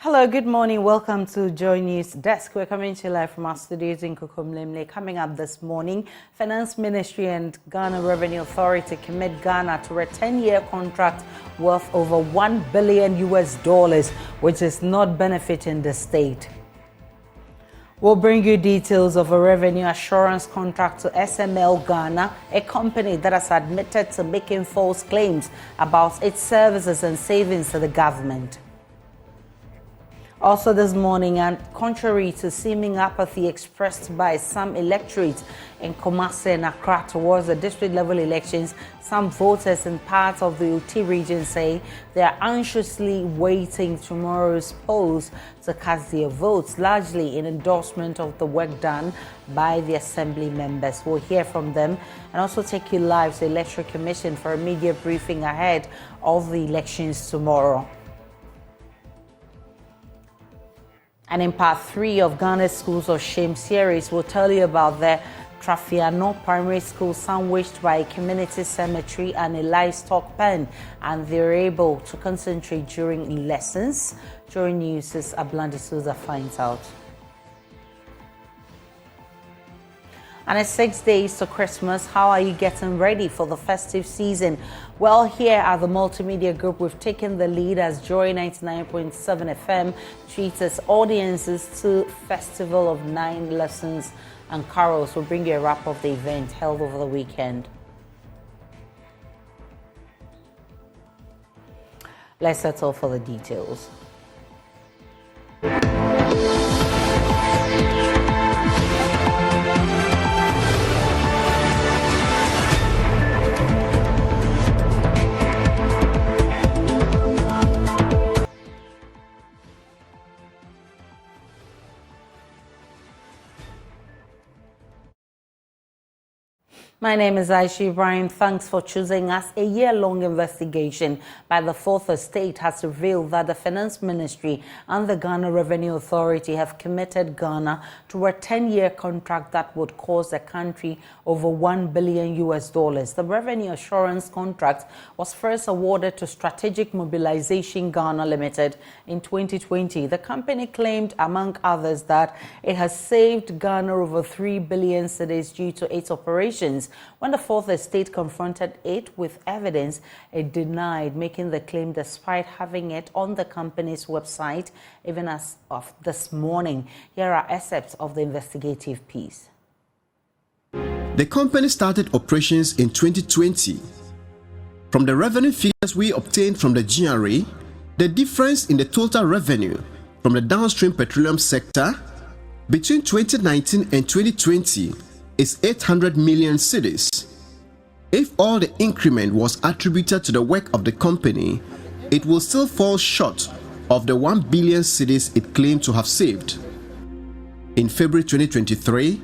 Hello, good morning. Welcome to JoyNews Desk. We're coming to you live from our studios in Kokomlemle. Coming up this morning, Finance Ministry and Ghana Revenue Authority commit Ghana to a 10-year contract worth over $1 billion, which is not benefiting the state. We'll bring you details of a revenue assurance contract to SML Ghana, a company that has admitted to making false claims about its services and savings to the government. Also this morning, and contrary to seeming apathy expressed by some electorates in Kumasi and Accra towards the district-level elections, some voters in parts of the Uti region say they are anxiously waiting tomorrow's polls to cast their votes, largely in endorsement of the work done by the assembly members. We'll hear from them and also take you live to the Electoral Commission for a media briefing ahead of the elections tomorrow. And in part 3 of Ghana's Schools of Shame series, we'll tell you about the Trafiano Primary School sandwiched by a community cemetery and a livestock pen, and they're able to concentrate during lessons. JoyNews' Ablandi Souza finds out. And it's 6 days to Christmas. How are you getting ready for the festive season? Well, here at the Multimedia Group, we've taken the lead as Joy 99.7 FM treats its audiences to Festival of 9 Lessons and Carols. We'll bring you a wrap of the event held over the weekend. Let's settle for the details. My name is Aisha Ibrahim. Thanks for choosing us. A year-long investigation by the Fourth Estate has revealed that the Finance Ministry and the Ghana Revenue Authority have committed Ghana to a 10-year contract that would cost the country over $1 billion. The revenue assurance contract was first awarded to Strategic Mobilization Ghana Limited in 2020. The company claimed, among others, that it has saved Ghana over 3 billion cedis due to its operations. When the Fourth Estate confronted it with evidence, it denied making the claim despite having it on the company's website, even as of this morning. Here are excerpts of the investigative piece. The company started operations in 2020. From the revenue figures we obtained from the GRA, the difference in the total revenue from the downstream petroleum sector between 2019 and 2020 is 800 million cedis. If all the increment was attributed to the work of the company, it will still fall short of the 1 billion cedis it claimed to have saved. In February 2023,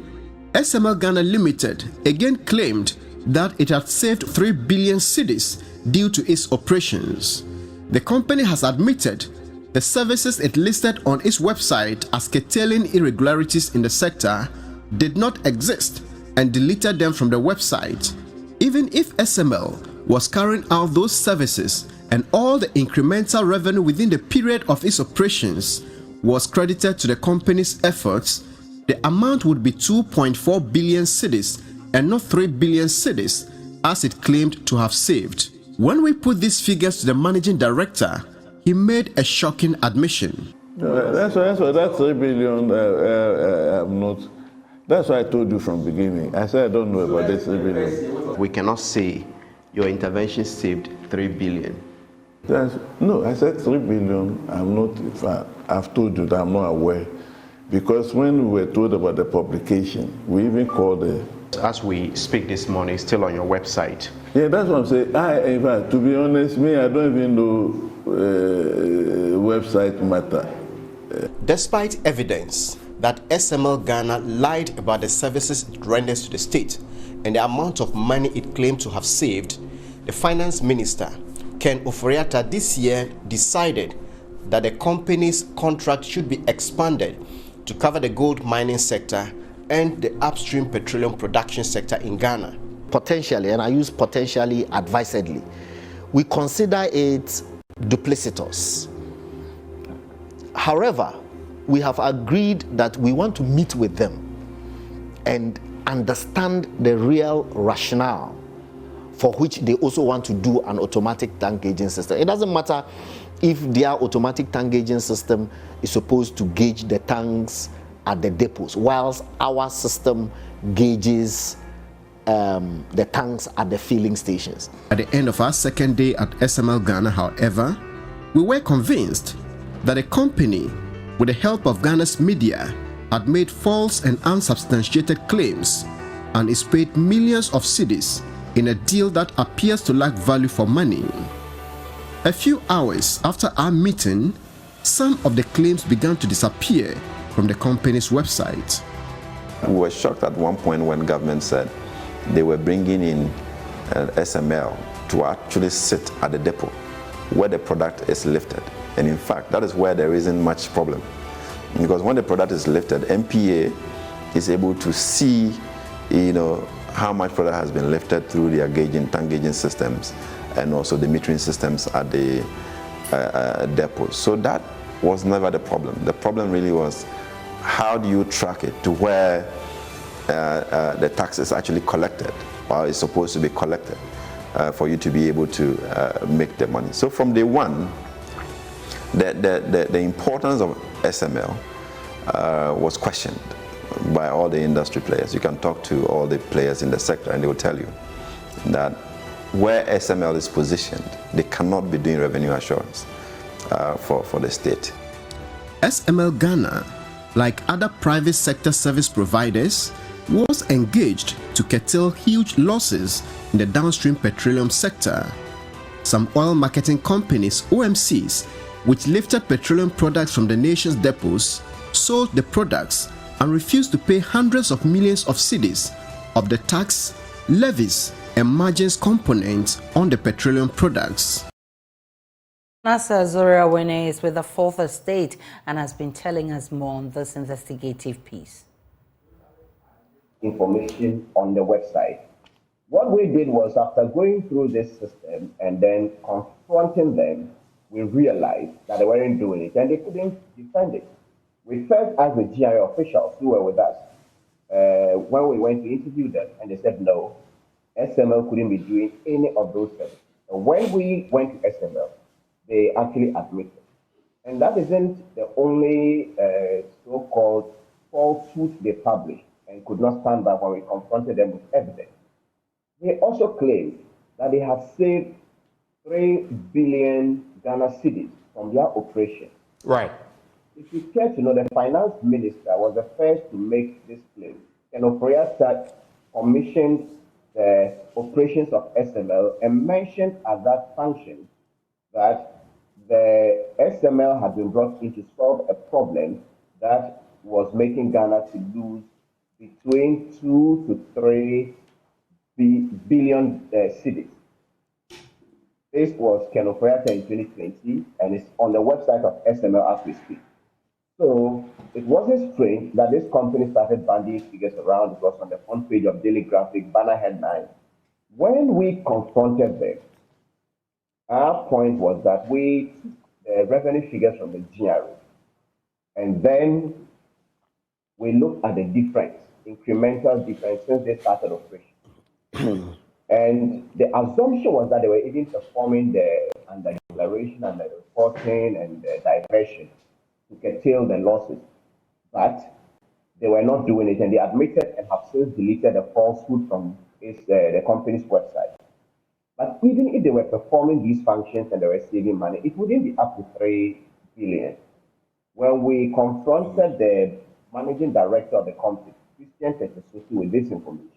SML Ghana Limited again claimed that it had saved 3 billion cedis due to its operations. The company has admitted the services it listed on its website as curtailing irregularities in the sector did not exist and deleted them from the website. Even if SML was carrying out those services and all the incremental revenue within the period of its operations was credited to the company's efforts, the amount would be 2.4 billion cedis and not 3 billion cedis as it claimed to have saved. When we put these figures to the managing director, he made a shocking admission. That's that 3 billion I'm not. That's why I told you from the beginning. I said I don't know about this 3 billion. We cannot say your intervention saved 3 billion. No, I said 3 billion. I'm not. I've told you that I'm not aware, because when we were told about the publication, we even called the. As we speak this morning, it's still on your website. Yeah, that's what I'm saying. In fact, to be honest, I don't even know website matter. Despite evidence that SML Ghana lied about the services it renders to the state and the amount of money it claimed to have saved, the Finance Minister, Ken Oforiatta, this year decided that the company's contract should be expanded to cover the gold mining sector and the upstream petroleum production sector in Ghana. Potentially, and I use potentially advisedly, we consider it duplicitous. However, we have agreed that we want to meet with them and understand the real rationale for which they also want to do an automatic tank gauging system. It doesn't matter if their automatic tank gauging system is supposed to gauge the tanks at the depots, whilst our system gauges the tanks at the filling stations. At the end of our second day at SML Ghana, however, we were convinced that the company, with the help of Ghana's media, had made false and unsubstantiated claims and is paid millions of cedis in a deal that appears to lack value for money. A few hours after our meeting, some of the claims began to disappear from the company's website. We were shocked at one point when government said they were bringing in SML to actually sit at the depot where the product is lifted. And in fact, that is where there isn't much problem. Because when the product is lifted, MPA is able to see, how much product has been lifted through their tank gauging systems and also the metering systems at the depots. So that was never the problem. The problem really was, how do you track it to where the tax is actually collected or is supposed to be collected for you to be able to make the money. So from day one, the importance of SML was questioned by all the industry players. You can talk to all the players in the sector and they will tell you that where SML is positioned, they cannot be doing revenue assurance for the state. SML Ghana, like other private sector service providers, was engaged to curtail huge losses in the downstream petroleum sector. Some oil marketing companies, OMCs, which lifted petroleum products from the nation's depots, sold the products and refused to pay hundreds of millions of cedis of the tax, levies, and margins components on the petroleum products. NASA Zoria Wene is with the Fourth Estate and has been telling us more on this investigative piece. Information on the website. What we did was, after going through this system and then confronting them, we realized that they weren't doing it and they couldn't defend it. We first asked the GRA officials who were with us when we went to interview them, and they said no, SML couldn't be doing any of those things. And when we went to SML, they actually admitted. And that isn't the only so-called falsehood they published and could not stand back when we confronted them with evidence. They also claimed that they have saved 3 billion Ghana cedis from their operation. Right. If you care to know, the finance minister was the first to make this claim. And Opriata commissioned the operations of SML and mentioned at that function that the SML had been brought in to solve a problem that was making Ghana to lose between 2 to 3 billion cedis. This was Ken Opriata in 2020, and it's on the website of SML as we speak. So it wasn't strange that this company started bandying figures around. It was on the front page of Daily Graphic, banner headline. When we confronted them, our point was that we took the revenue figures from the GRA, and then we looked at the difference, incremental difference since they started operation. And the assumption was that they were even performing the under-declaration and the reporting and the diversion to curtail the losses, but they were not doing it, and they admitted and have since deleted the falsehood from the company's website. But even if they were performing these functions and they were saving money, it wouldn't be up to 3 billion. When we confronted the managing director of the company, Christian Tetesuki, with this information,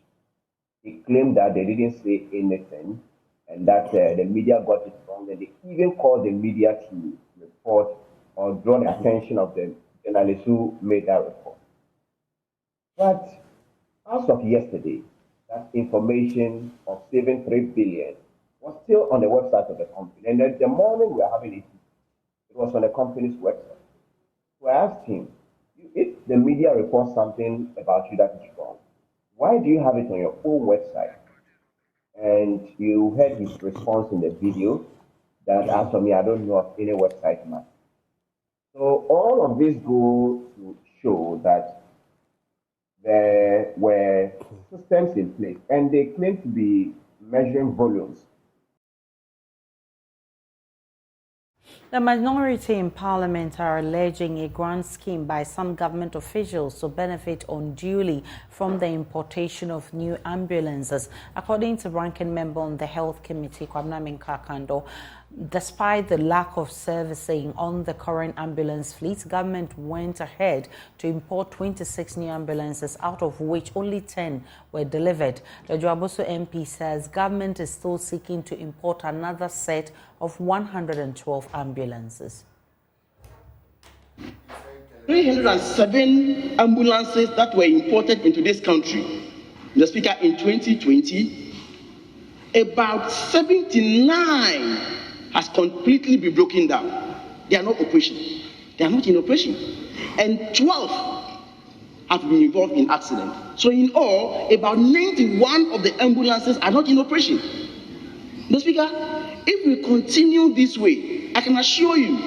he claimed that they didn't say anything and that the media got it wrong, and they even called the media to report or draw the attention of the journalists who made that report. But as of yesterday, that information of saving 3 billion was still on the website of the company. And then the morning we were having it was on the company's website. So I asked him, if the media reports something about you that is wrong, why do you have it on your own website? And you heard his response in the video that, as for me, I don't know of any website, man. So all of this go to show that there were systems in place, and they claim to be measuring volumes. The minority in parliament are alleging a grand scheme by some government officials to benefit unduly from the importation of new ambulances. According to ranking member on the Health Committee, Kwabena Kakando, despite the lack of servicing on the current ambulance fleet, government went ahead to import 26 new ambulances, out of which only 10 were delivered. The Joaboso MP says government is still seeking to import another set of 112 ambulances. 307 ambulances that were imported into this country, the Speaker, in 2020, about 79 has completely been broken down. They are not operation. They are not in operation. And 12 have been involved in accident. So in all, about 91 of the ambulances are not in operation. Mr. Speaker, if we continue this way, I can assure you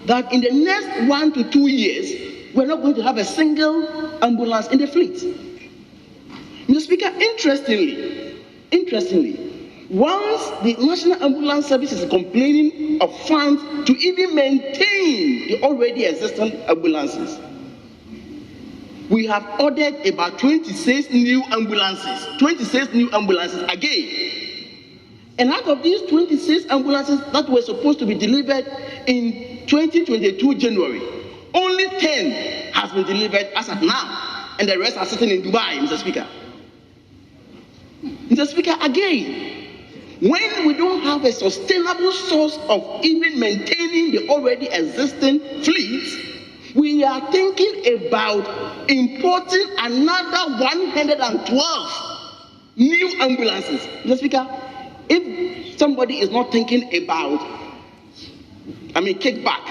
that in the next 1 to 2 years, we're not going to have a single ambulance in the fleet. Mr. Speaker, interestingly, once the National Ambulance Service is complaining of funds to even maintain the already existing ambulances, we have ordered about 26 new ambulances again. And out of these 26 ambulances that were supposed to be delivered in 2022 January, only 10 has been delivered as of now, and the rest are sitting in Dubai, Mr. Speaker. Mr. Speaker, again, when we don't have a sustainable source of even maintaining the already existing fleets, we are thinking about importing another 112 new ambulances. Mr. Speaker, if somebody is not thinking about, kickback,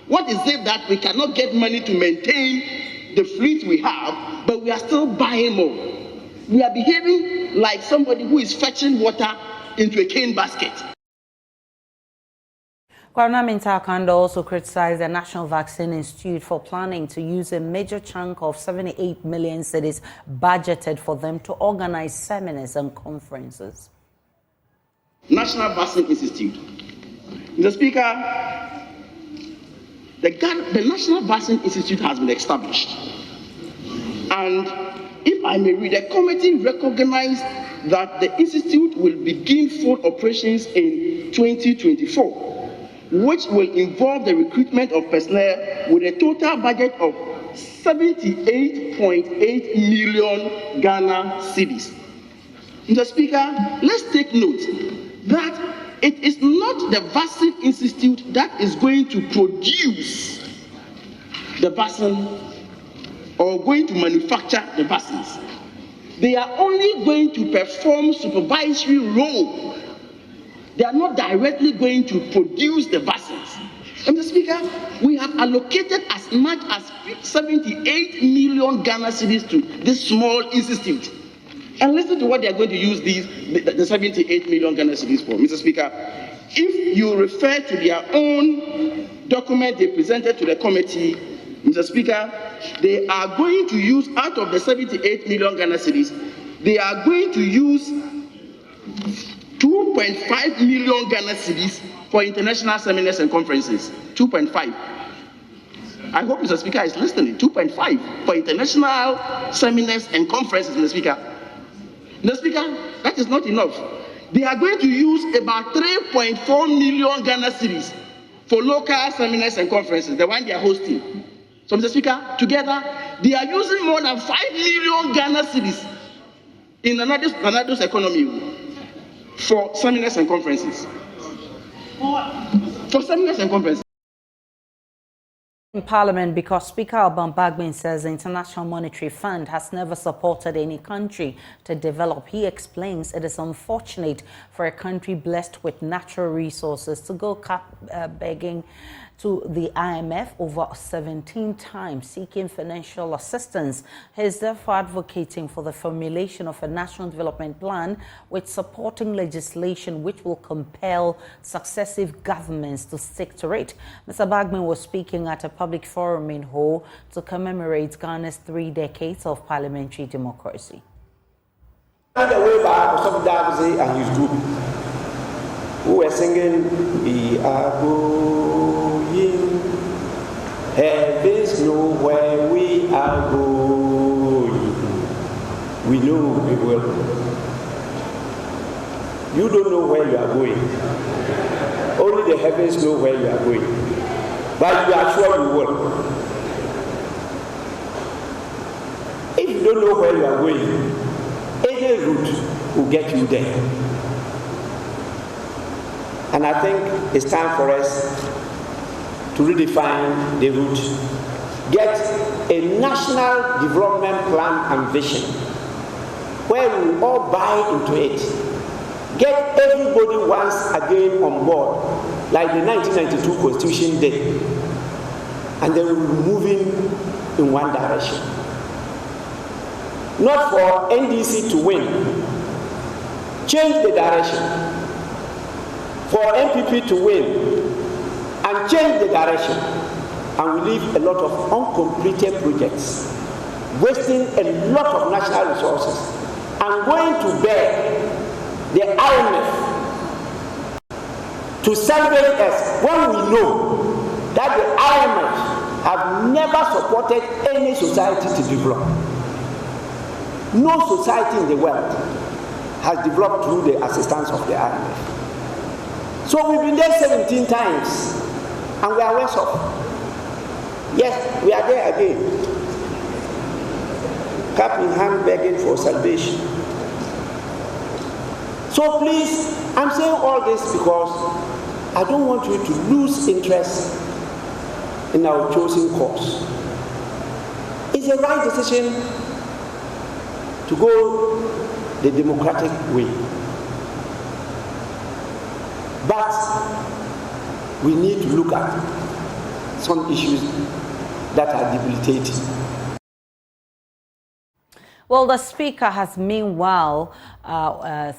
what is it that we cannot get money to maintain the fleet we have, but we are still buying more? We are behaving like somebody who is fetching water into a cane basket. Kwabena Kakando also criticized the National Vaccine Institute for planning to use a major chunk of 78 million cedis budgeted for them to organize seminars and conferences. National Vaccine Institute. Mr. Speaker, the National Vaccine Institute has been established. And if I may read, the committee recognized that the institute will begin full operations in 2024, which will involve the recruitment of personnel with a total budget of 78.8 million Ghana cedis. Mr. Speaker, let's take note that it is not the Vaccine Institute that is going to produce the vaccine or going to manufacture the vaccines. They are only going to perform supervisory role. They are not directly going to produce the vaccines. And Mr. Speaker, we have allocated as much as 78 million Ghana cedis to this small institute. And listen to what they are going to use the 78 million Ghana cedis for. Mr. Speaker, if you refer to their own document they presented to the committee, Mr. Speaker, they are going to use, out of the 78 million Ghana cedis, they are going to use 2.5 million Ghana cedis for international seminars and conferences. 2.5. I hope Mr. Speaker is listening. 2.5 for international seminars and conferences, Mr. Speaker. Mr. Speaker, that is not enough. They are going to use about 3.4 million Ghana cedis for local seminars and conferences, the one they are hosting. So, Mr. Speaker, together, they are using more than 5 million Ghana cedis in another economy for seminars and conferences. For seminars and conferences. In Parliament, because Speaker Alban Bagbin says the International Monetary Fund has never supported any country to develop. He explains it is unfortunate for a country blessed with natural resources to go begging to the IMF over 17 times seeking financial assistance. He is therefore advocating for the formulation of a national development plan with supporting legislation which will compel successive governments to stick to it. Mr. Bagman was speaking at a public forum in Ho to commemorate Ghana's 3 decades of parliamentary democracy. On the way back, some Davzi and his group who were singing, "We are going, heavens know where we are going. We know we will." You don't know where you are going. Only the heavens know where you are going. But you are sure you will. If you don't know where you are going, any route will get you there. And I think it's time for us to redefine the route. Get a national development plan and vision where we all buy into it. Get everybody once again on board, like the 1992 Constitution did. And then we'll be moving in one direction. Not for NDC to win. Change the direction. For MPP to win and change the direction. And we leave a lot of uncompleted projects, wasting a lot of national resources, and going to beg the IMF to salvage us when we know that the IMF have never supported any society to develop. No society in the world has developed through the assistance of the IMF. So we've been there 17 times and we are worse off. Yes, we are there again. Cap in hand begging for salvation. So please, I'm saying all this because I don't want you to lose interest in our chosen course. It's the right decision to go the democratic way. But we need to look at some issues that are debilitating. Well, the Speaker has meanwhile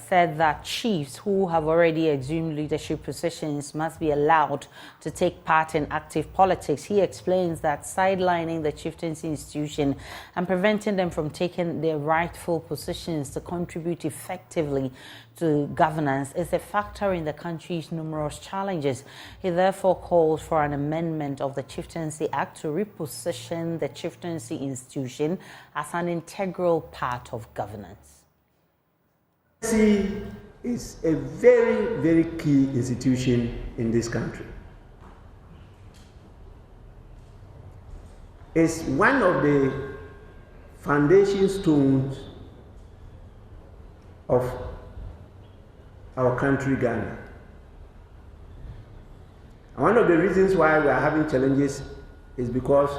said that chiefs who have already assumed leadership positions must be allowed to take part in active politics. He explains that sidelining the chieftaincy institution and preventing them from taking their rightful positions to contribute effectively to governance is a factor in the country's numerous challenges. He therefore calls for an amendment of the Chieftaincy Act to reposition the chieftaincy institution as an integral part of governance. Chieftaincy is a very, very key institution in this country. It's one of the foundation stones of our country, Ghana. And one of the reasons why we are having challenges is because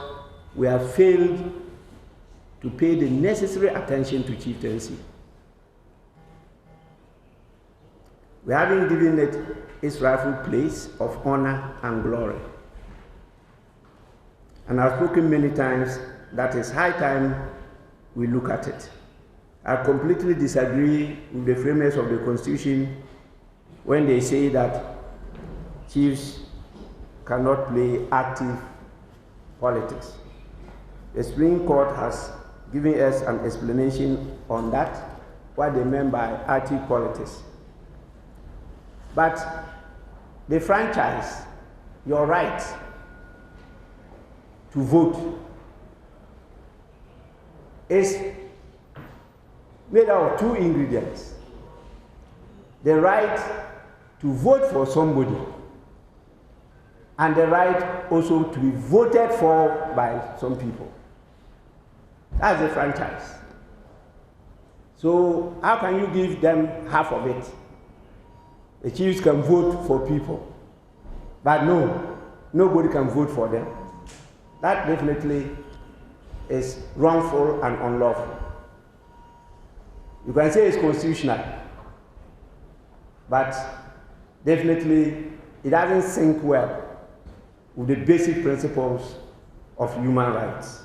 we have failed to pay the necessary attention to chieftaincy. We haven't given it its rightful place of honor and glory. And I've spoken many times that it's high time we look at it. I completely disagree with the framers of the Constitution when they say that chiefs cannot play active politics. The Supreme Court has given us an explanation on that, what they meant by active politics. But the franchise, your right to vote, is made out of two ingredients. The right to vote for somebody and the right also to be voted for by some people. That's the franchise. So how can you give them half of it? The chiefs can vote for people, but no, nobody can vote for them. That definitely is wrongful and unlawful. You can say it's constitutional, but definitely it doesn't sink well with the basic principles of human rights.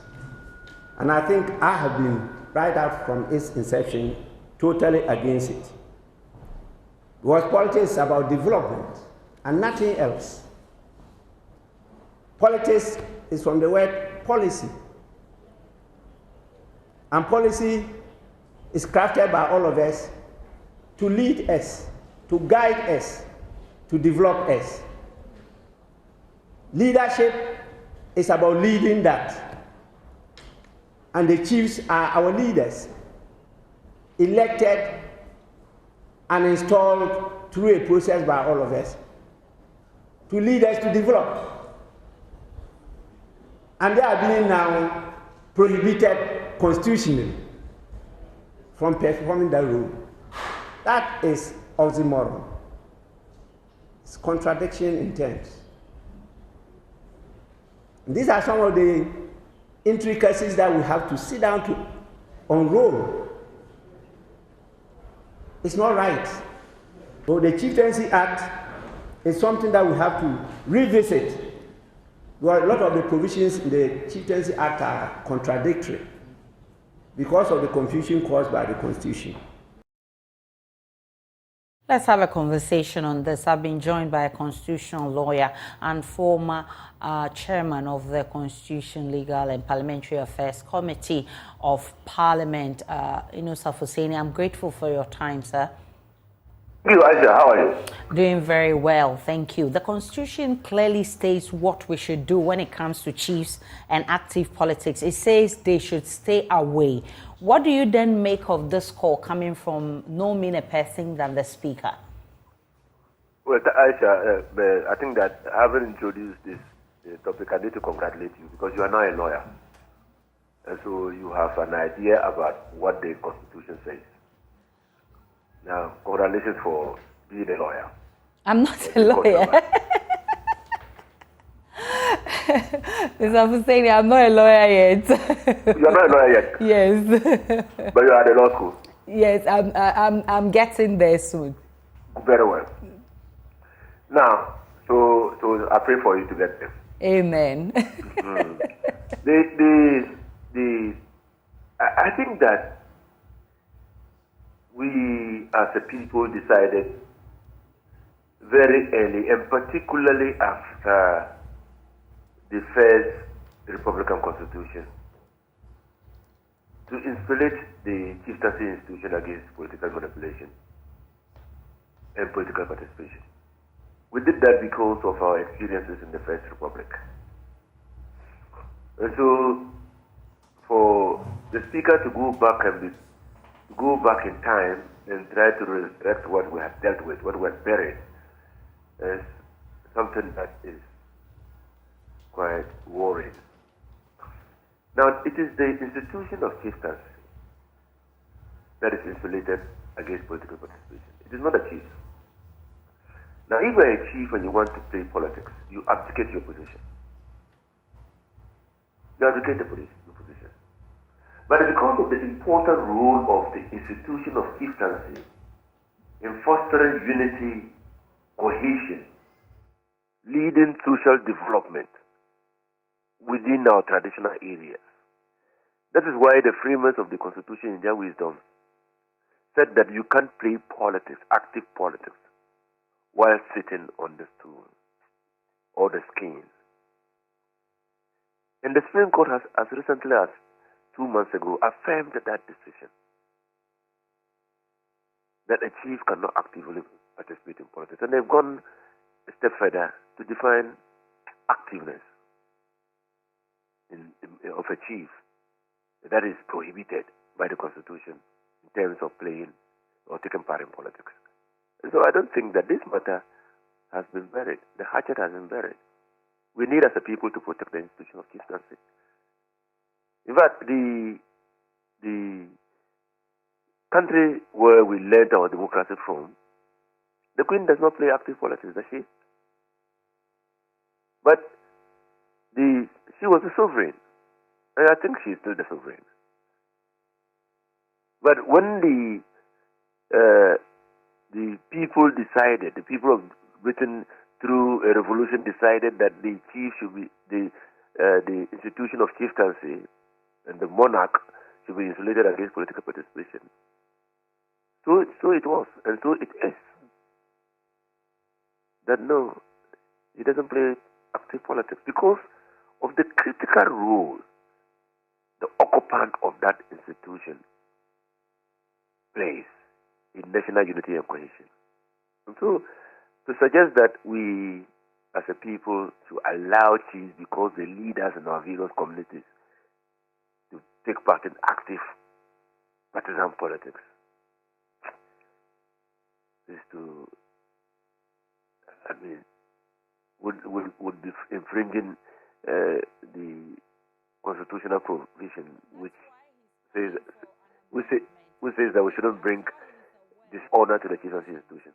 And I think I have been, right out from its inception, totally against it. Because politics is about development and nothing else. Politics is from the word policy. And policy is crafted by all of us to lead us, to guide us, to develop us. Leadership is about leading that. And the chiefs are our leaders, elected and installed through a process by all of us to lead us to develop. And they are being now prohibited constitutionally from performing that role. That is oxymoron. It's contradiction in terms. These are some of the intricacies that we have to sit down to unroll. It's not right. So the Chieftaincy Act is something that we have to revisit. Well, a lot of the provisions in the Chieftaincy Act are contradictory because of the confusion caused by the Constitution. Let's have a conversation on this. I've been joined by a constitutional lawyer and former chairman of the Constitution, Legal and Parliamentary Affairs Committee of Parliament, Inusa Fuseni. I'm grateful for your time, sir. Thank you, Aisha. How are you? Doing very well, thank you. The Constitution clearly states what we should do when it comes to chiefs and active politics. It says they should stay away. What do you then make of this call coming from no meaner person than the Speaker? Well, Aisha, I think that having introduced this topic, I need to congratulate you because you are now a lawyer. And so you have an idea about what the Constitution says. Now, congratulations for being a lawyer. I'm not a lawyer. Mr. Fuseni, I'm not a lawyer yet. You are not a lawyer yet? Yes. But you are at the law school? Yes, I'm getting there soon. Very well. Now, so I pray for you to get there. Amen. I think that we as a people decided very early, and particularly after the first Republican Constitution, to installate the chieftaincy institution against political manipulation and political participation. We did that because of our experiences in the First Republic. And so, for the Speaker to go back in time and try to resurrect what we have dealt with, what was buried, is something that is quite worrying. Now, it is the institution of chieftaincy that is insulated against political participation. It is not a chief. Now, if you are a chief and you want to play politics, you abdicate your position. You abdicate your position. But because of the important role of the institution of chieftaincy in fostering unity, cohesion, leading social development within our traditional areas. That is why the framers of the Constitution in their wisdom said that you can't play politics, active politics, while sitting on the stool or the skins. And the Supreme Court has, as recently as 2 months ago, affirmed that decision, that a chief cannot actively participate in politics. And they've gone a step further to define activeness of a chief that is prohibited by the Constitution in terms of playing or taking part in politics. And so I don't think that this matter has been buried. The hatchet has been buried. We need as a people to protect the institution of chieftaincy. In fact, the country where we learned our democracy from, the Queen does not play active politics, does she? But she was the sovereign, and I think she is still the sovereign. But when the people decided, the people of Britain through a revolution, decided that the chief should be the institution of chieftaincy and the monarch should be insulated against political participation. So it was, and so it is. That no, he doesn't play active politics because of the critical role the occupant of that institution plays in national unity and cohesion. And so to suggest that we as a people should allow chiefs because they lead us in our various communities to take part in active partisan politics is to, would be infringing the constitutional provision which says that we shouldn't bring dishonor to the chieftaincy institution.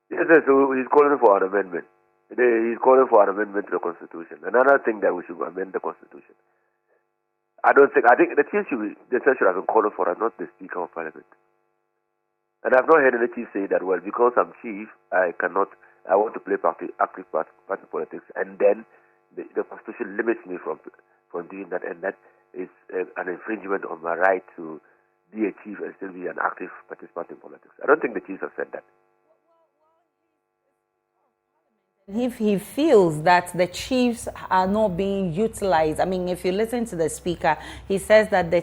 Yes, so he's calling for an amendment. He's calling for an amendment to the Constitution. Another thing that we should amend the Constitution. I think the chief should have been calling for it, not the Speaker of Parliament. And I've not heard any chief say that, well, because I'm chief, I want to play active party politics, and then the Constitution limits me from doing that, and that is an infringement on my right to be a chief and still be an active participant in politics. I don't think the chiefs have said that. If he feels that the chiefs are not being utilized, I mean, if you listen to the speaker, he says that the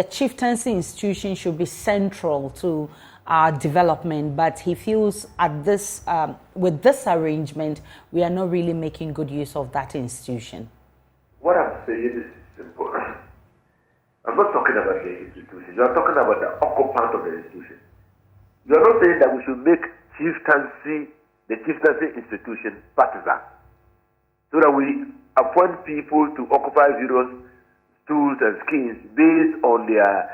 chieftaincy institution should be central to our development, but he feels at this, with this arrangement, we are not really making good use of that institution. What I'm saying is simple. I'm not talking about the institution. You are talking about the occupant of the institution. You are not saying that we should make the chieftaincy institution partisan, so that we appoint people to occupy various stools and skins based on their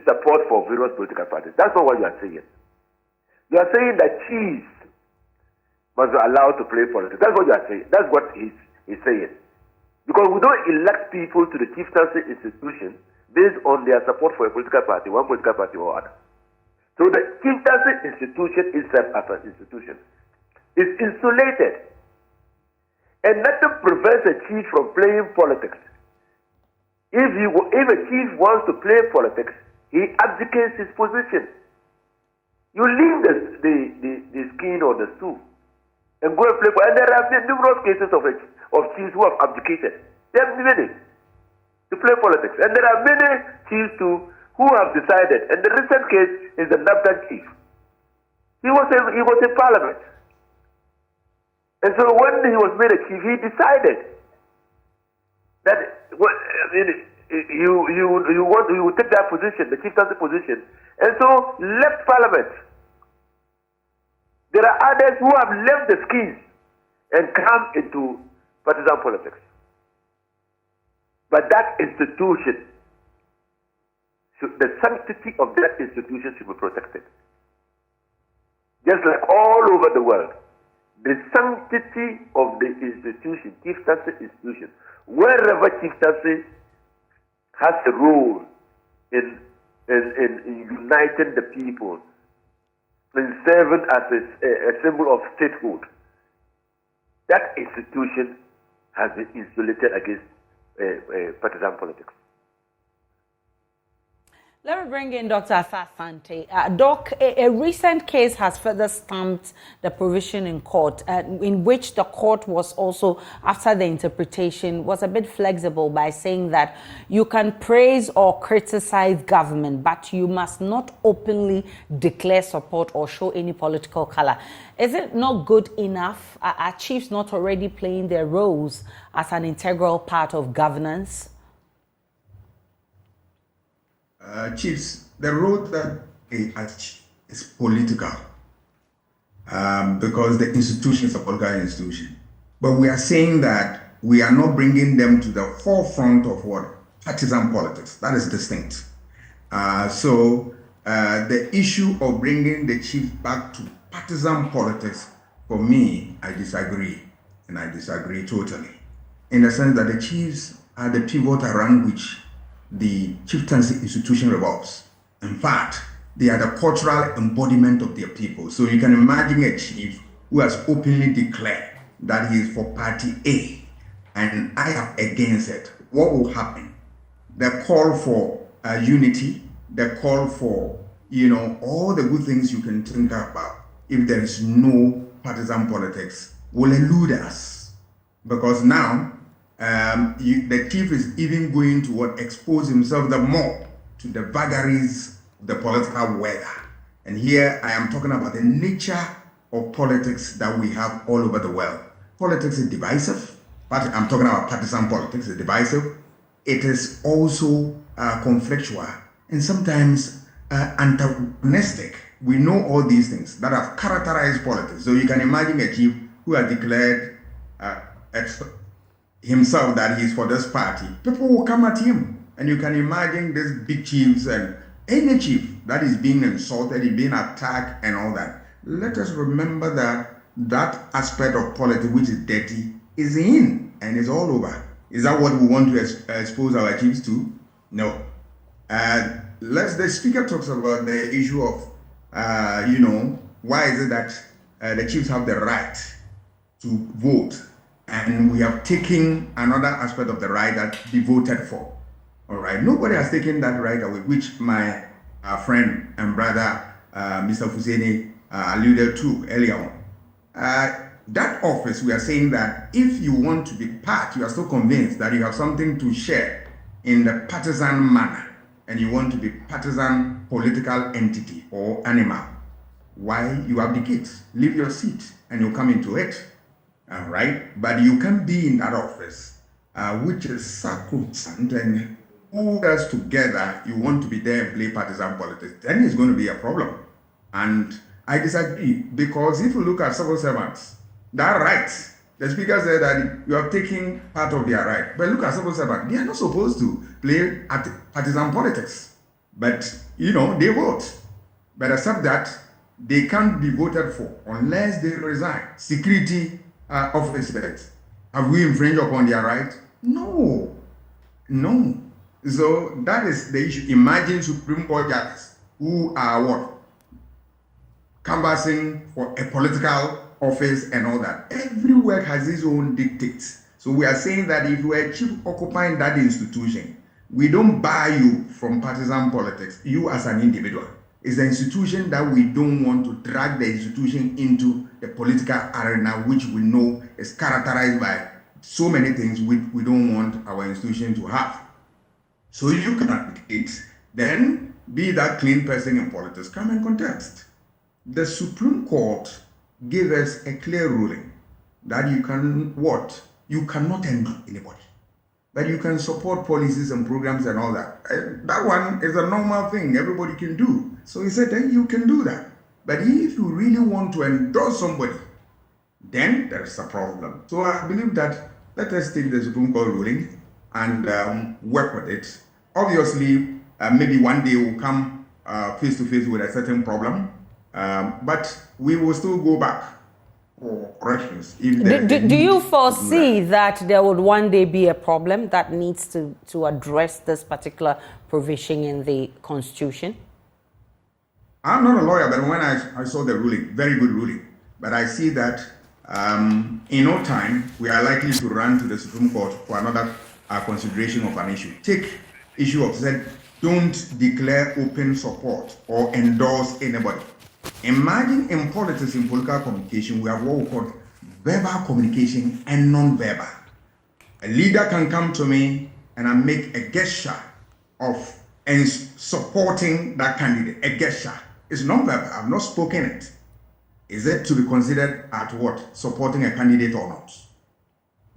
support for various political parties. That's not what you are saying. You are saying that chiefs must be allowed to play politics. That's what you are saying. That's what he's saying. Because we don't elect people to the chieftaincy institution based on their support for a political party, one political party or other. So the chieftaincy institution itself as an institution is insulated, and nothing prevents a chief from playing politics. If a chief wants to play politics, he abdicates his position. You leave the skin or the stool and go and play. And there have been numerous cases of chiefs who have abdicated. There are many to play politics, and there are many chiefs who have decided. And the recent case is the Govt chief. He was in parliament, and so when he was made a chief, he decided that you would take that position, the chieftaincy position, and so left parliament. There are others who have left the skins and come into partisan politics. But that institution, the sanctity of that institution should be protected. Just like all over the world, the sanctity of the institution, chieftaincy institution, wherever chieftaincy has a role in uniting the people, in serving as a symbol of statehood, that institution has been insulated against partisan politics. Let me bring in Dr. Afasante. Doc, a recent case has further stamped the provision in court, in which the court was also, after the interpretation, was a bit flexible by saying that you can praise or criticize government, but you must not openly declare support or show any political color. Is it not good enough? Are chiefs not already playing their roles as an integral part of governance? Chiefs, the role that they achieve is political because the institution is a political institution. But we are saying that we are not bringing them to the forefront of what? Partisan politics. That is distinct. So the issue of bringing the chief back to partisan politics, for me, I disagree. And I disagree totally. In the sense that the chiefs are the pivot around which the chieftaincy institution revolves. In fact, They are the cultural embodiment of their people. So you can imagine a chief who has openly declared that he is for party A and I am against it. What will happen? The call for unity, the call for, all the good things you can think about, if there is no partisan politics, will elude us. Because now, the chief is even going to expose himself the more to the vagaries of the political weather. And here I am talking about the nature of politics that we have all over the world. Politics is divisive, but I'm talking about partisan politics, it's divisive. It is also conflictual and sometimes antagonistic. We know all these things that have characterized politics. So you can imagine a chief who has declared himself that he's for this party. People will come at him. And you can imagine these big chiefs and any chief that is being insulted, is being attacked and all that. Let us remember that that aspect of politics which is dirty is in and is all over. Is that what we want to expose our chiefs to? No. The speaker talks about the issue of, why is it that the chiefs have the right to vote, and we have taken another aspect of the right that be voted for. All right, nobody has taken that right away, which my friend and brother, Mr. Fuseni, alluded to earlier on. That office, we are saying that if you want to be part, you are so convinced that you have something to share in the partisan manner, and you want to be partisan political entity or animal, why you abdicate, leave your seat, and you come into it. All right, but you can be in that office, which is sacrosanct, and all us together, you want to be there and play partisan politics, then it's going to be a problem. And I disagree, because if you look at civil servants, that right, the speaker said that you are taking part of their right. But look at civil servants, they are not supposed to play at partisan politics. But, they vote. But except that, they can't be voted for unless they resign. Security officers, have we infringed upon their right? No. So that is the issue. Imagine Supreme Court judges who are what? Canvassing for a political office and all that. Every work has its own dictates. So we are saying that if you are a chief occupying that institution, we don't buy you from partisan politics, you as an individual. It's the institution that we don't want to drag the institution into the political arena, which we know is characterized by so many things which we don't want our institution to have. So you can advocate, then be that clean person in politics, come and contest. The Supreme Court gave us a clear ruling that you can what? You cannot endow anybody, but you can support policies and programs and all that. That one is a normal thing everybody can do. So he said, then you can do that. But if you really want to endorse somebody, then there's a problem. So I believe that let us take the Supreme Court ruling and work with it. Obviously, maybe one day we'll come face to face with a certain problem, but we will still go back for corrections. Do you foresee that there would one day be a problem that needs to address this particular provision in the Constitution? I'm not a lawyer, but when I saw the ruling, very good ruling, but I see that in no time, we are likely to run to the Supreme Court for another consideration of an issue. Take issue of said, don't declare open support or endorse anybody. Imagine in politics, in political communication, we have what we call verbal communication and non-verbal. A leader can come to me and I make a gesture of supporting that candidate, a gesture. It's non-verbal, I've not spoken it. Is it to be considered at what? Supporting a candidate or not?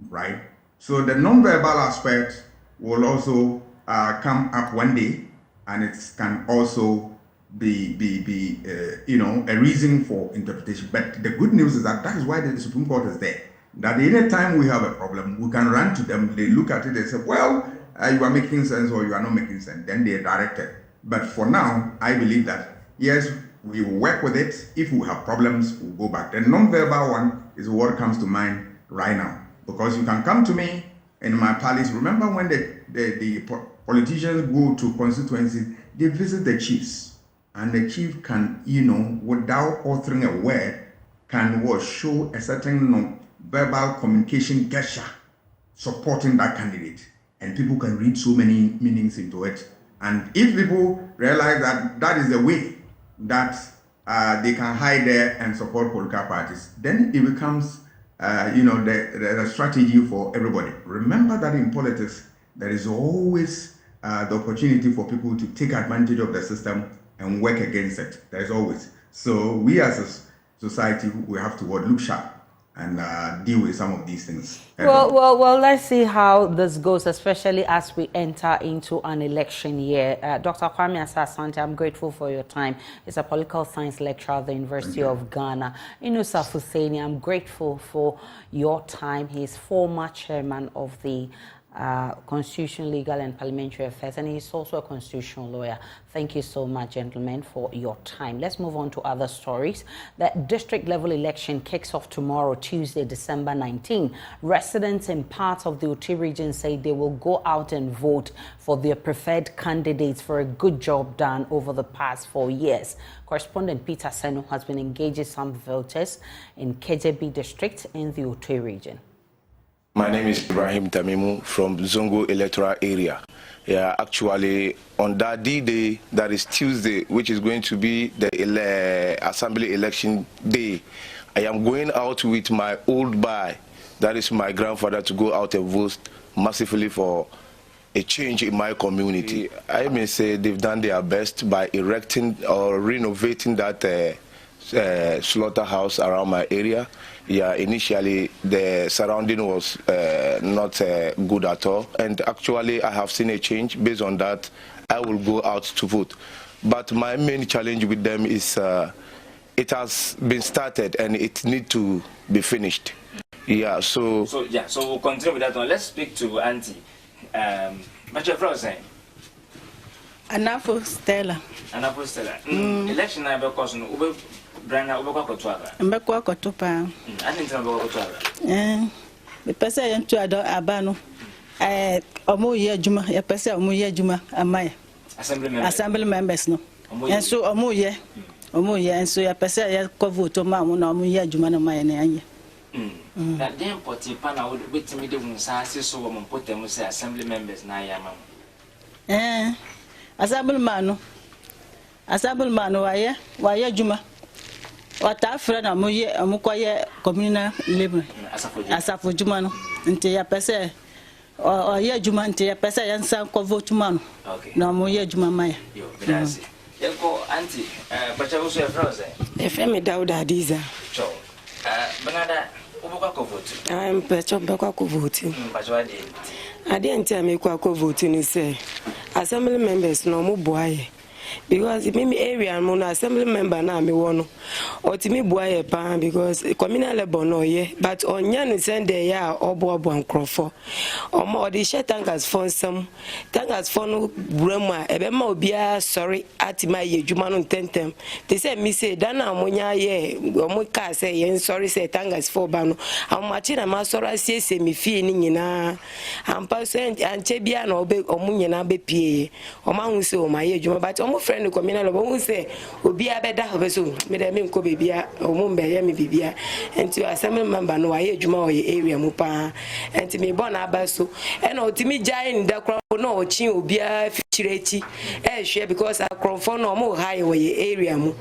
Right? So the non-verbal aspect will also come up one day, and it can also be a reason for interpretation. But the good news is that is why the Supreme Court is there. That any time we have a problem, we can run to them, they look at it, they say, well, you are making sense or you are not making sense. Then they direct it. But for now, I believe that, yes, we will work with it. If we have problems, we'll go back. The non-verbal one is what comes to mind right now. Because you can come to me in my palace. Remember when the politicians go to constituencies, they visit the chiefs and the chief can, without authoring a word, can show a certain non-verbal communication gesture supporting that candidate, and people can read so many meanings into it. And if people realize that that is the way that they can hide there and support political parties, then it becomes, the strategy for everybody. Remember that in politics, there is always the opportunity for people to take advantage of the system and work against it. There is always. So we as a society, we have to look sharp and deal with some of these things. Well, let's see how this goes, especially as we enter into an election year. Dr. Kwame Asante, I'm grateful for your time. He's a political science lecturer at the University of Ghana. Inusa Fuseni, I'm grateful for your time. He's former chairman of the Constitution, Legal and Parliamentary Affairs, and he's also a constitutional lawyer. Thank you so much, gentlemen, for your time. Let's move on to other stories. The district level election kicks off tomorrow, Tuesday, December 19. Residents in parts of the Oti region say they will go out and vote for their preferred candidates for a good job done over the past 4 years. Correspondent Peter Senu has been engaging some voters in KJB district in the Oti region. My name is Ibrahim Tamimu from Zongo electoral area. Yeah, actually, on that D-Day, that is Tuesday, which is going to be the assembly election day, I am going out with my old boy, that is my grandfather, to go out and vote massively for a change in my community. I may say they've done their best by erecting or renovating that slaughterhouse around my area. Yeah, initially the surrounding was not good at all, and actually I have seen a change. Based on that, I will go out to vote. But my main challenge with them is it has been started and it needs to be finished. Yeah, so we'll continue with that one. Let's speak to Auntie. What's your friend saying? Anafo Stella. Anafo Stella. Election I have course no Brana ubekwa kotwala. Mbekwa kotopa. Ani ntina mbekwa kotwala. Me pese ye ntu ado abano. Omo ye adwuma, ye pese omo ye adwuma amaya. Assembly members no. Enso omo ye enso ye pese ye ko vote ma mo na omo ye adwuma na amaya na anye. Na dem poti pa na wetimi de hunsa ase so wo mpotem say assembly members na ya ma. Assembly man wa ye adwuma. Wata fra na mo ye amukoye communal labor asafo juma no nte ya pese o ye juma nte ya pese ya nsan ko vote ma no na mo ye juma maya yo bedasi yeko anti bacha wo so e France e fe me Dauda Adiza cho banada ubokwa ko vote am pecho bekwa ko vote bacha wa de ade nte amekwa ko vote ni say assembly members no mo boaye. Because me area mo na assembly member na me wono otimi boaye pa because communal labor no ye but onya ni send there ya obo nkrofo omo the share tankers for some tankers for no brema ebe ma obia sorry atima ye djuma no tentem they say me say dana amonya ye omo ka say ye sorry say tankers for ba no amachi na ma sorry say me fie ni nyina ampa say anche bia na obe omo nyina be pie omo hu say o ma ye djuma but omo friend communal labor hu say obi abeda obeso me dem nko bebia omo mbe ye me bibia enti assembly member no aye djuma o ye area mu pa enti me born abaso e na otimi jai ni da kro no ochi obi a fichirechi e hwe because akrofo no mo high o ye area mu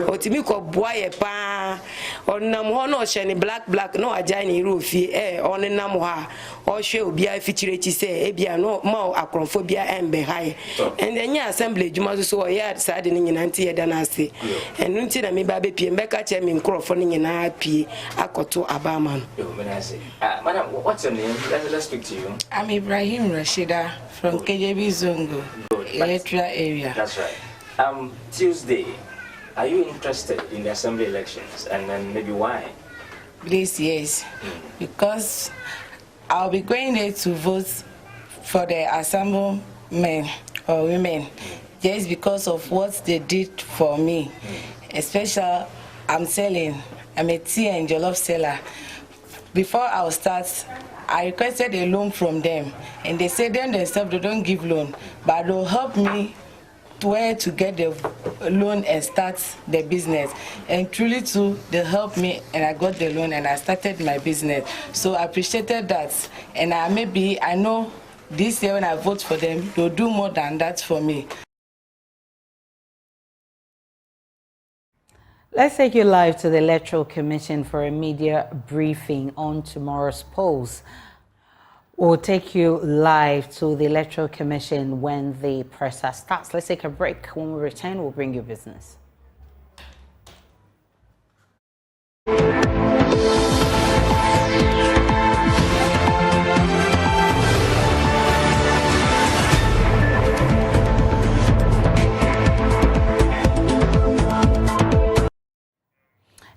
otimi ko boaye pa onam ho no hye ni black no ajai ni rofi onenam ha o hwe obi a fichirechi say e bia no ma akrofo bia embe high and enya assembly djuma so ya sade ni nyina nti ye da na ase enu nti na me ba be pie mbeka che me nkrofo ni nyina pie akoto abama no. Madam, what's your name? Let's speak to you. I'm Ibrahim Rashida from KJB Zongo electoral area. That's right. Tuesday, are you interested in the assembly elections, and then maybe why? Please, yes, because I'll be going there to vote for the assemblymen or women just because of what they did for me. Especially, I'm a tea and jollof seller. Before I'll start, I requested a loan from them, and they said them themselves they don't give loan, but they'll help me where to get the loan and start the business. And truly too, they helped me and I got the loan and I started my business. So I appreciated that. And I know this year when I vote for them, they'll do more than that for me. Let's take you live to the Electoral Commission for a media briefing on tomorrow's polls. We'll take you live to the Electoral Commission when the process starts. Let's take a break. When we return, we'll bring you business.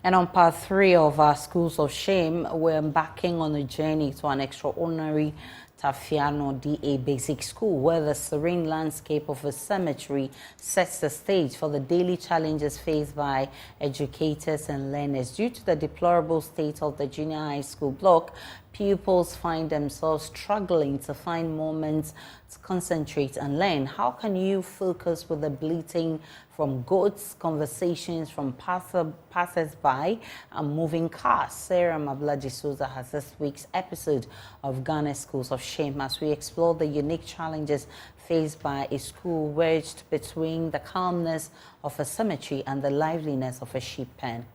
And on part 3 of our Schools of Shame, we're embarking on a journey to an extraordinary Tafiano DA Basic School, where the serene landscape of a cemetery sets the stage for the daily challenges faced by educators and learners. Due to the deplorable state of the junior high school block, pupils find themselves struggling to find moments to concentrate and learn. How can you focus with the bleating from goats, conversations from passers-by, and moving cars? Sarah Mablaji Souza has this week's episode of Ghana Schools of Shame as we explore the unique challenges faced by a school wedged between the calmness of a cemetery and the liveliness of a sheep pen.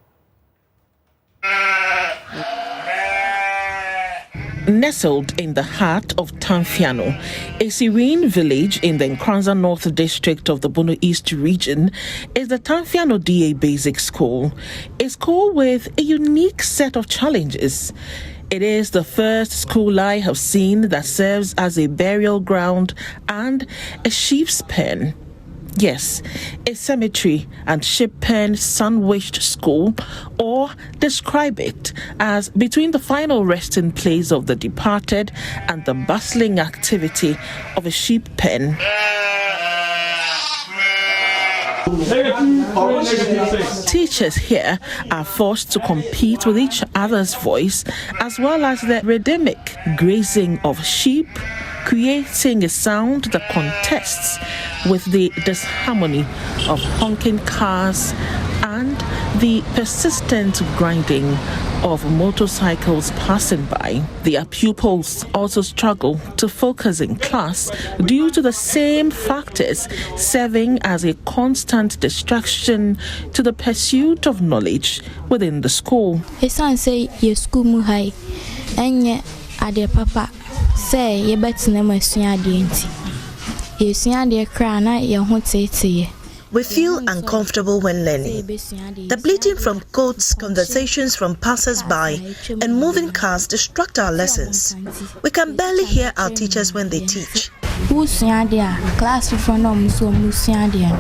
Nestled in the heart of Tanfiano, a serene village in the Nkranza North District of the Bono East region, is the Tanfiano DA Basic School, a school with a unique set of challenges. It is the first school I have seen that serves as a burial ground and a sheep's pen. Yes, a cemetery and sheep pen sandwiched school, or describe it as between the final resting place of the departed and the bustling activity of a sheep pen. Teachers here are forced to compete with each other's voice as well as the rhythmic grazing of sheep, creating a sound that contests with the disharmony of honking cars and the persistent grinding of motorcycles passing by. Their pupils also struggle to focus in class due to the same factors, serving as a constant distraction to the pursuit of knowledge within the school. Say your school muhai enye ade papa say ye betina masua ade enti ye sua ade kra na ye ho tete. We feel uncomfortable when learning. The bleating from goats, conversations from passers-by, and moving cars distract our lessons. We can barely hear our teachers when they teach. Class from so musiadia.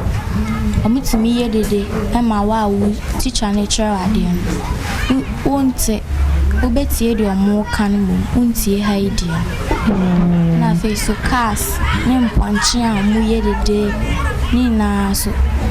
Omutimi yedede ema wa teacher nature adian. Won't obetie de omo kan mum untie haidia. Na face so cars nem ponchi amu yedede ni na so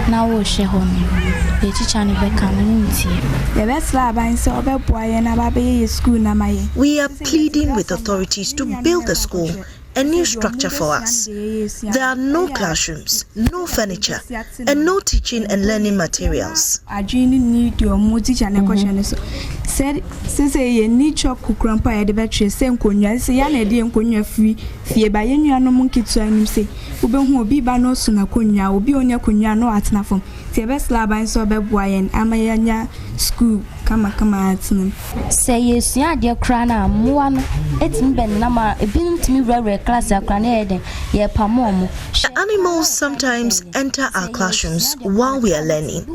na wo hwe ho no the teacher ne be kan untie. The best lab and so obeboye na babe school na maye. We are pleading with authorities to build the school a new structure for us. There are no classrooms, no furniture, and no teaching and learning materials. I need your more teacher and question. Said, say, need chop who grandpa at the battery, same conya, say, I didn't conya free, fear by any no monkey to him say, Uben who be by no sooner conya, will be on your conya no at nafum. The best lab and so bad boy and Amayanya school. Come at him. Say yes, yeah, dear Crana, one, it's been Nama, a been to me rare class at Cranede, ye Pamomo. The animals sometimes enter our classrooms while we are learning,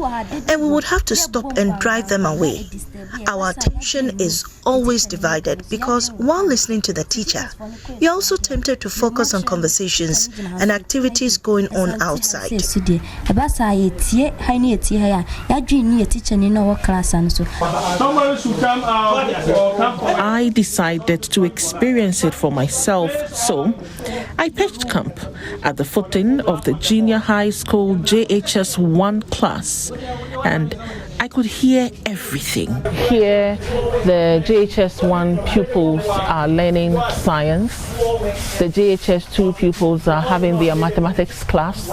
and we would have to stop and drive them away. Our attention is always divided because while listening to the teacher, you're also tempted to focus on conversations and activities going on outside. Somebody should come out. I decided to experience it for myself, so I pitched camp at the footing of the junior high school JHS1 class, and I could hear everything. Here, the JHS1 pupils are learning science. The JHS2 pupils are having their mathematics class.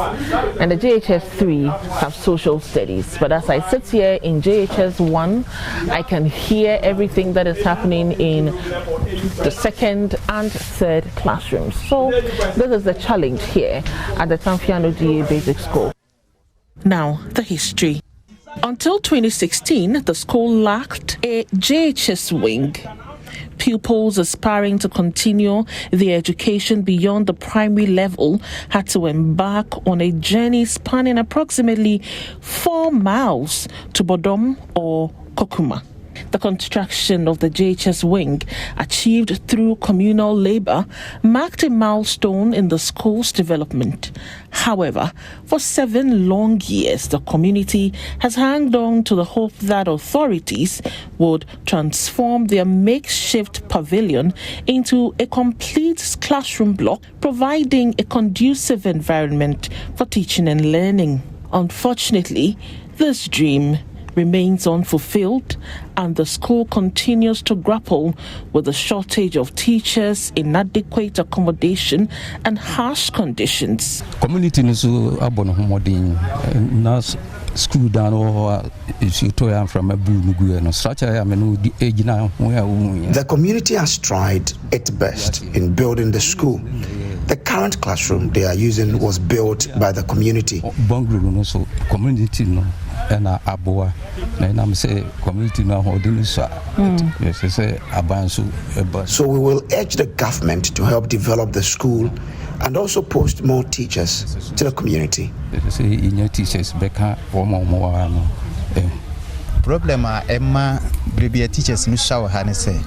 And the JHS3 have social studies. But as I sit here in JHS1, I can hear everything that is happening in the second and third classrooms. So this is the challenge here at the Tanfiano DA Basic School. Now, the history. Until 2016, the school lacked a JHS wing. Pupils aspiring to continue their education beyond the primary level had to embark on a journey spanning approximately 4 miles to Bodom or Kokuma. The construction of the JHS wing, achieved through communal labor, marked a milestone in the school's development. However, for 7 long years, the community has hung on to the hope that authorities would transform their makeshift pavilion into a complete classroom block, providing a conducive environment for teaching and learning. Unfortunately, this dream remains unfulfilled, and the school continues to grapple with the shortage of teachers, inadequate accommodation, and harsh conditions. Community nusu abono homodin nas school down or is you to from a blue no structure amenu di age now. The community has tried its best in building the school. The current classroom they are using was built by the community. Bungalow so community no and aboa na am say community no holding so say abansu. So we will urge the government to help develop the school and also post more teachers to the community. Say in teachers beka more problem Emma bribia teachers no shower han say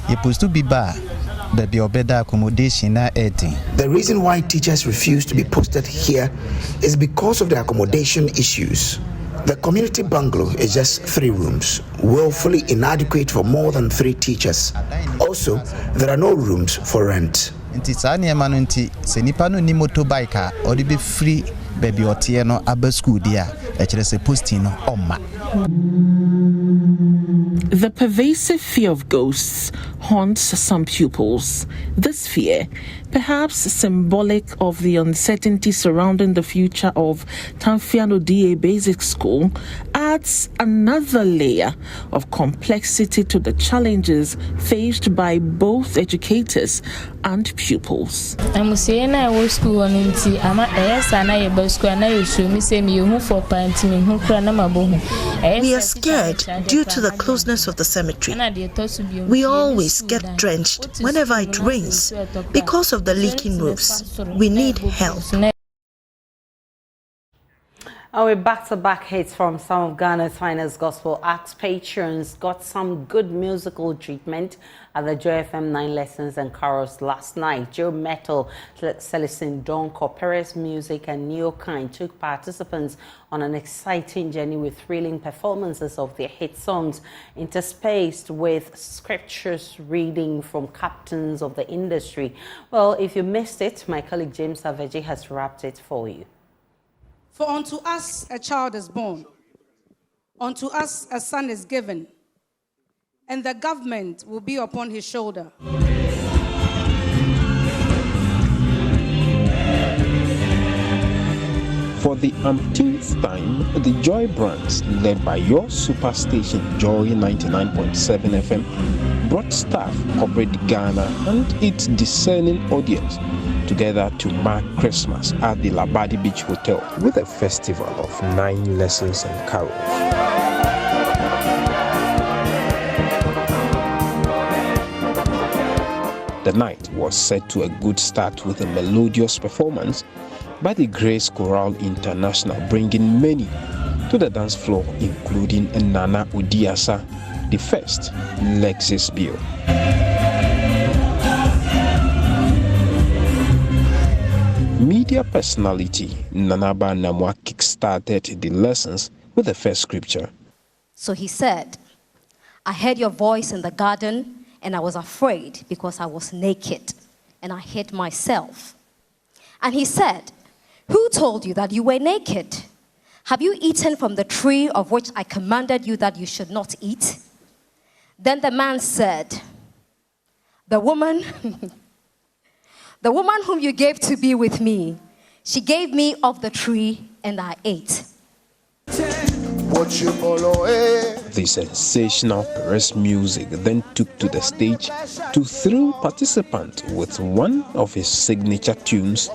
you supposed to be bad. The reason why teachers refuse to be posted here is because of the accommodation issues. The community bungalow is just 3 rooms, woefully inadequate for more than 3 teachers. Also, there are no rooms for rent. The pervasive fear of ghosts haunts some pupils. This fear, perhaps symbolic of the uncertainty surrounding the future of Tanfiano DA Basic School, adds another layer of complexity to the challenges faced by both educators and pupils. We are scared due to the closeness of the cemetery. We always get drenched whenever it rains because of the leaking roofs. We need help. Our back-to-back hits from some of Ghana's finest gospel acts. Patrons got some good musical treatment at the Joy FM 9 Lessons and Carols last night. Joe Metal, Celestine Donko, Perez Music and Neo Kind took participants on an exciting journey with thrilling performances of their hit songs, interspaced with scriptures reading from captains of the industry. Well, if you missed it, my colleague James Savaji has wrapped it for you. For unto us a child is born, unto us a son is given, and the government will be upon his shoulder. For the umpteenth time, the Joy brands, led by your superstation Joy 99.7 FM, brought staff, corporate Ghana, and its discerning audience together to mark Christmas at the Labadi Beach Hotel with a festival of 9 lessons and carols. The night was set to a good start with a melodious performance by the Grace Chorale International, bringing many to the dance floor, including Nana Udiasa, the first Lexus Bill. Media personality Nanaba Namwa kickstarted the lessons with the first scripture. So he said, I heard your voice in the garden, and I was afraid because I was naked, and I hid myself. And he said, who told you that you were naked? Have you eaten from the tree of which I commanded you that you should not eat? Then the man said, the woman whom you gave to be with me, she gave me of the tree and I ate. The sensational Perez music then took to the stage to thrill participants with one of his signature tunes.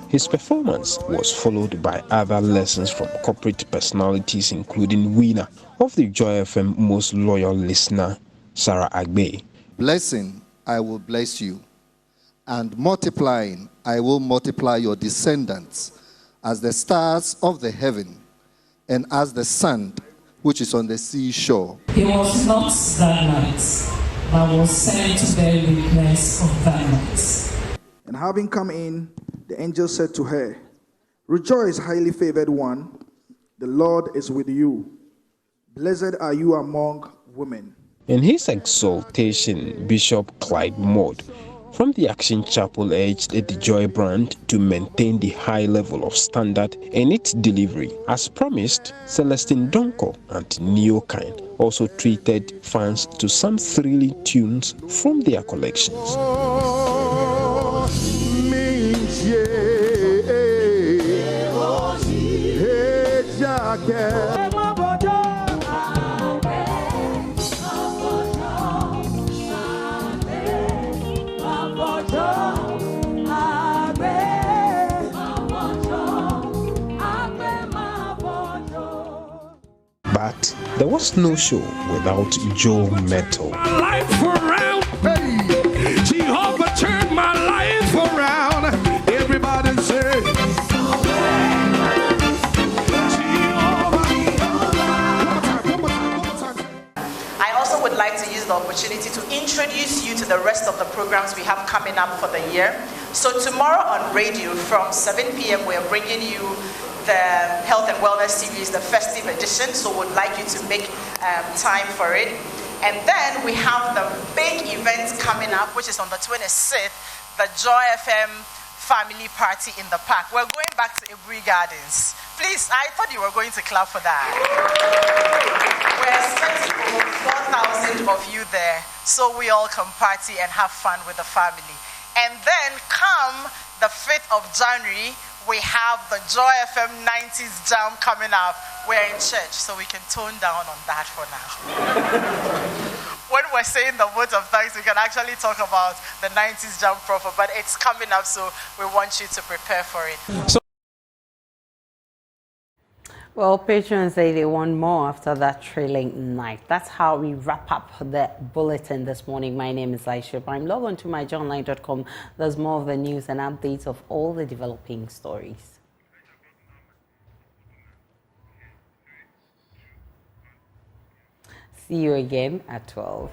His performance was followed by other lessons from corporate personalities, including winner of the Joy FM Most Loyal Listener, Sarah Agbe. Blessing, I will bless you, and multiplying, I will multiply your descendants as the stars of the heaven and as the sand which is on the seashore. He was not that night, but was sent to bear witness of that night. And having come in, the angel said to her, Rejoice, highly favored one, the Lord is with you. Blessed are you among women. In his exaltation, Bishop Clyde Maud from the Action Chapel urged the Joy brand to maintain the high level of standard in its delivery. As promised, Celestine Donko and Neokine also treated fans to some thrilling tunes from their collections. But there was no show without Joe Metal. Life around, hey, Jehovah turned my life around. Everybody say, I also would like to use the opportunity to introduce you to the rest of the programs we have coming up for the year. So tomorrow on radio from 7 p.m. we are bringing you the Health and Wellness Series, the festive edition, so would like you to make time for it. And then we have the big event coming up, which is on the 26th, the Joy FM Family Party in the Park. We're going back to Ibury Gardens. Please, I thought you were going to clap for that. We're expecting over 4,000 of you there, so we all can party and have fun with the family. And then come the 5th of January, we have the Joy FM 90s Jam coming up. We're in church, so we can tone down on that for now. When we're saying the words of thanks, we can actually talk about the 90s Jam proper, but it's coming up, so we want you to prepare for it. Well, patrons say they want more after that thrilling night. That's how we wrap up the bulletin this morning. My name is Aisha. Log on to myjournline.com. There's more of the news and updates of all the developing stories. See you again at 12.